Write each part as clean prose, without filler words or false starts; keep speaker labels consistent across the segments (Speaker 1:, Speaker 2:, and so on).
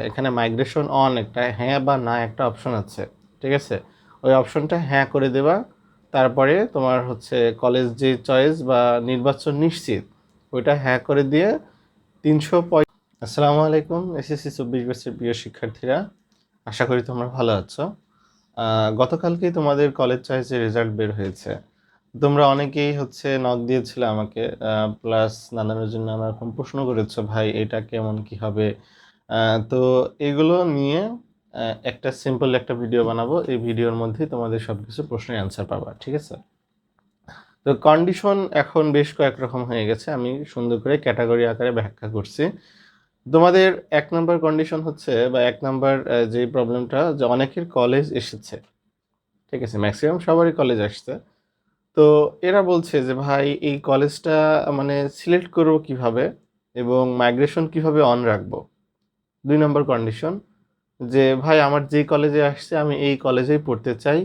Speaker 1: এখানে migration on একটা হ্যাঁ বা না একটা অপশন আছে, ঠিক আছে? ওই অপশনটা হ্যাঁ করে দেবা। তারপরে তোমার হচ্ছে কলেজ যে চয়েস বা নির্বাচন নিশ্চিত ওইটা হ্যাঁ করে দিয়ে 300। আসসালামু আলাইকুম এসএসসি 24 ব্যাচের প্রিয় শিক্ষার্থীরা, আশা করি তোমরা ভালো আছো। গতকালকেই তোমাদের কলেজ চয়েসের রেজাল্ট বের হয়েছে। তোমরা অনেকেই হচ্ছে নক দিয়েছিলে আমাকে, প্লাস নানানের জন্য নানা রকম প্রশ্ন করেছো, ভাই এটা কেমন কি হবে। তো এগুলো নিয়ে একটা সিম্পল একটা ভিডিও বানাবো। এই ভিডিওর মধ্যে তোমাদের সবকিছু প্রশ্নের অ্যান্সার পাবা, ঠিক আছে? তো কন্ডিশন এখন বেশ কয়েক রকম হয়ে গেছে, আমি সুন্দর করে ক্যাটাগরি আকারে ব্যাখ্যা করছি। তোমাদের 1 নম্বর কন্ডিশন হচ্ছে বা 1 নম্বর যে প্রবলেমটা, যে অনেকের কলেজ এসেছে, ঠিক আছে, ম্যাক্সিমাম সবারই কলেজ আসছে। তো এরা বলছে যে ভাই এই কলেজটা মানে সিলেক্ট করব কিভাবে এবং মাইগ্রেশন কিভাবে অন রাখবো। 2 নম্বর কন্ডিশন, যে ভাই আমার যেই কলেজে আসছে আমি এই কলেজেই পড়তে চাই,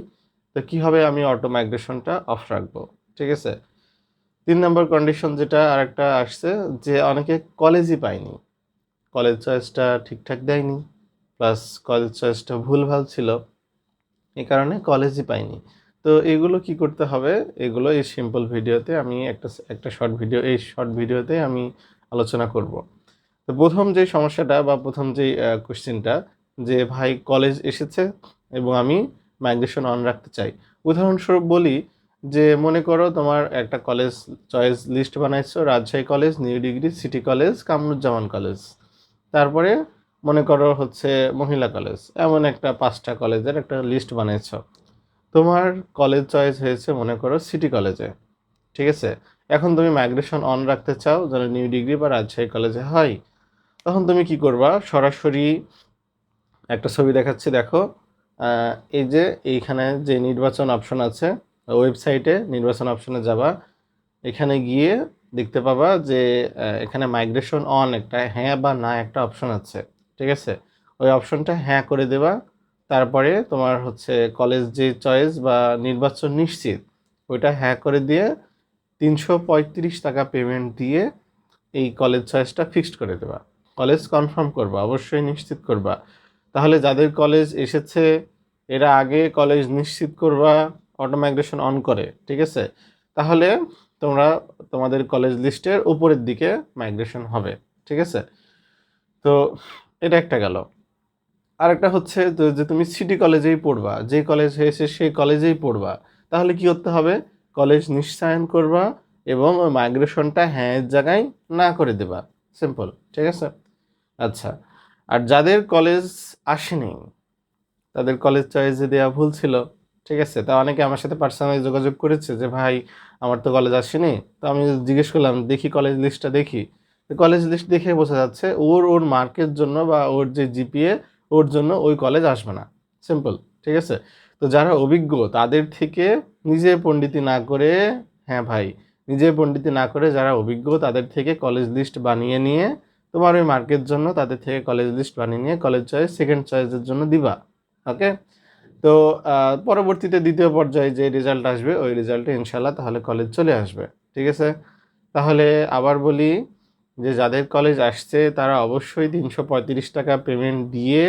Speaker 1: তো কিভাবে আমি অটো মাইগ্রেশনটা অফ রাখবো, ঠিক আছে? 3 নম্বর কন্ডিশন যেটা আরেকটা আসছে, যে অনেকে কলেজই পায়নি, কলেজ চয়েসটা ঠিকঠাক দেয়নি, প্লাস কলেজ চয়েসটা ভুলভাল ছিল, এই কারণে কলেজই পাইনি। তো এগুলো কি করতে হবে, এগুলো এই সিম্পল ভিডিওতে আমি একটা শর্ট ভিডিও, এই শর্ট ভিডিওতে আমি আলোচনা করব। তো প্রথম যে সমস্যাটা বা প্রথম যে কোশ্চেনটা, যে ভাই কলেজ এসেছে এবং আমি মাইগ্রেশন অন রাখতে চাই। উদাহরণস্বরূপ বলি, যে মনে করো তোমার একটা কলেজ চয়েস লিস্ট বানাইছো, Rajshahi college, new degree, city college, Kamruzzaman college, তারপরে মনে করো হচ্ছে মহিলা কলেজ, এমন একটা 5টা কলেজের একটা লিস্ট বানিয়েছো। তোমার কলেজ চয়েস হয়েছে মনে করো সিটি কলেজে, ঠিক আছে? এখন তুমি মাইগ্রেশন অন রাখতে চাও যেন নিউ ডিগ্রি বা রাজশাহী কলেজে হয়। তখন তুমি কি করবা, সরাসরি একটা ছবি দেখাচ্ছি, দেখো। এই যে এইখানে যে নির্বাচন অপশন আছে, ওয়েবসাইটে নির্বাচন অপশনে যাবা, এখানে গিয়ে দেখতে পাবা যে এখানে মাইগ্রেশন অন একটা হ্যাঁ বা না একটা অপশন আছে, ঠিক আছে? ওই অপশনটা হ্যাঁ করে দেবা। তারপরে তোমার হচ্ছে কলেজ যে চয়েস বা নির্বাচন নিশ্চিত ওইটা হ্যাঁ করে দিয়ে 335 টাকা পেমেন্ট দিয়ে এই কলেজ চয়েসটা ফিক্সড করে দেবা। কলেজ কনফার্ম করবা, অবশ্যই নিশ্চিত করবা। তাহলে যাদের কলেজ এসেছে এরা আগে কলেজ নিশ্চিত করবা, অটো মাইগ্রেশন অন করে, ঠিক আছে? তাহলে তোমরা তোমাদের কলেজ লিস্টের উপরের দিকে মাইগ্রেশন হবে, ঠিক আছে? তো এটা একটা গেল। আরেকটা হচ্ছে যে তুমি সিটি কলেজেই পড়বা, যে কলেজ হয়েছে সেই কলেজেই পড়বা, তাহলে কি করতে হবে, কলেজ নিশ্চয়ন করবা এবং ওই মাইগ্রেশনটা হ্যাঁ এর জায়গায় না করে দেবা। সিম্পল, ঠিক আছে? আচ্ছা, আর যাদের কলেজ আসেনি, তাদের কলেজ চয়েসে দেওয়া ভুল ছিল, ঠিক আছে? তা অনেকে আমার সাথে পার্সোনালি যোগাযোগ করেছে যে ভাই আমার তো কলেজ আসেনি। তো আমি জিজ্ঞেস করলাম, দেখি কলেজ লিস্টটা দেখি। কলেজ লিস্ট দেখে বোঝা যাচ্ছে ওর ওর মার্কের জন্য বা ওর যে জিপিএ, ওর জন্য ওই কলেজ আসবে না। সিম্পল, ঠিক আছে? তো যারা অভিজ্ঞ তাদের থেকে নিজে পণ্ডিতি না করে, হ্যাঁ ভাই, নিজে পণ্ডিতি না করে যারা অভিজ্ঞ তাদের থেকে কলেজ লিস্ট বানিয়ে নিয়ে তোমার ওই মার্কের জন্য তাদের থেকে কলেজ লিস্ট বানিয়ে নিয়ে কলেজ চয়েস সেকেন্ড চয়েসের জন্য দিবা। ওকে? তো পরবর্তীতে দ্বিতীয় পর্যায়ে যে রেজাল্ট আসবে ওই রেজাল্টে ইনশাল্লাহ তাহলে কলেজ চলে আসবে, ঠিক আছে? তাহলে আবার বলি, যে যাদের কলেজ আসছে তারা অবশ্যই 335 টাকা পেমেন্ট দিয়ে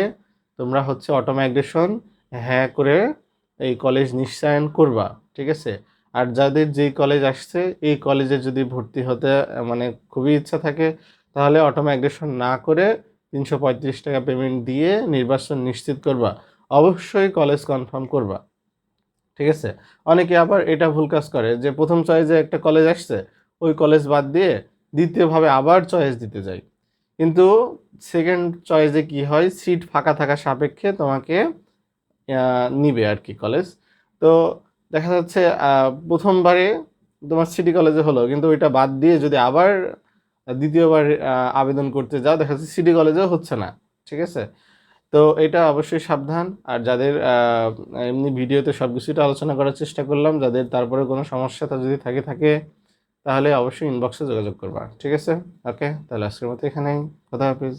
Speaker 1: তোমরা হচ্ছে অটো মাইগ্রেশন হ্যাঁ করে এই কলেজ নিশ্চয়ন করবা, ঠিক আছে? আর যাদের যেই কলেজ আসছে এই কলেজে যদি ভর্তি হতে মানে খুবই ইচ্ছা থাকে, তাহলে অটো মাইগ্রেশন না করে 335 টাকা পেমেন্ট দিয়ে নির্বাচন নিশ্চিত করবা। অবশ্যই কলেজ কনফার্ম করবা, ঠিক আছে? অনেকে আবার এটা ভুল কাজ করে, যে প্রথম চয়েসে একটা কলেজ আসছে ওই কলেজ বাদ দিয়ে দ্বিতীয়ভাবে আবার চয়েস দিতে যায়। কিন্তু সেকেন্ড চয়েসে কি হয়, সিট ফাঁকা থাকা সাপেক্ষে তোমাকে নিবে আর কি কলেজ। তো দেখা যাচ্ছে প্রথমবারে তোমার সিটি কলেজে হলো, কিন্তু ওইটা বাদ দিয়ে যদি আবার দ্বিতীয়বার আবেদন করতে যাও, দেখা যাচ্ছে সিটি কলেজেও হচ্ছে না, ঠিক আছে? তো এটা অবশ্যই সাবধান। আর যাদের এমনি ভিডিওতে সব কিছুটা আলোচনা করার চেষ্টা করলাম, যাদের তারপরে কোনো সমস্যা তা যদি থাকে তাহলে অবশ্যই ইনবক্সে যোগাযোগ করবা, ঠিক আছে? ওকে, তাহলে আজকের মতো এখানেই, খোদা হাফিজ।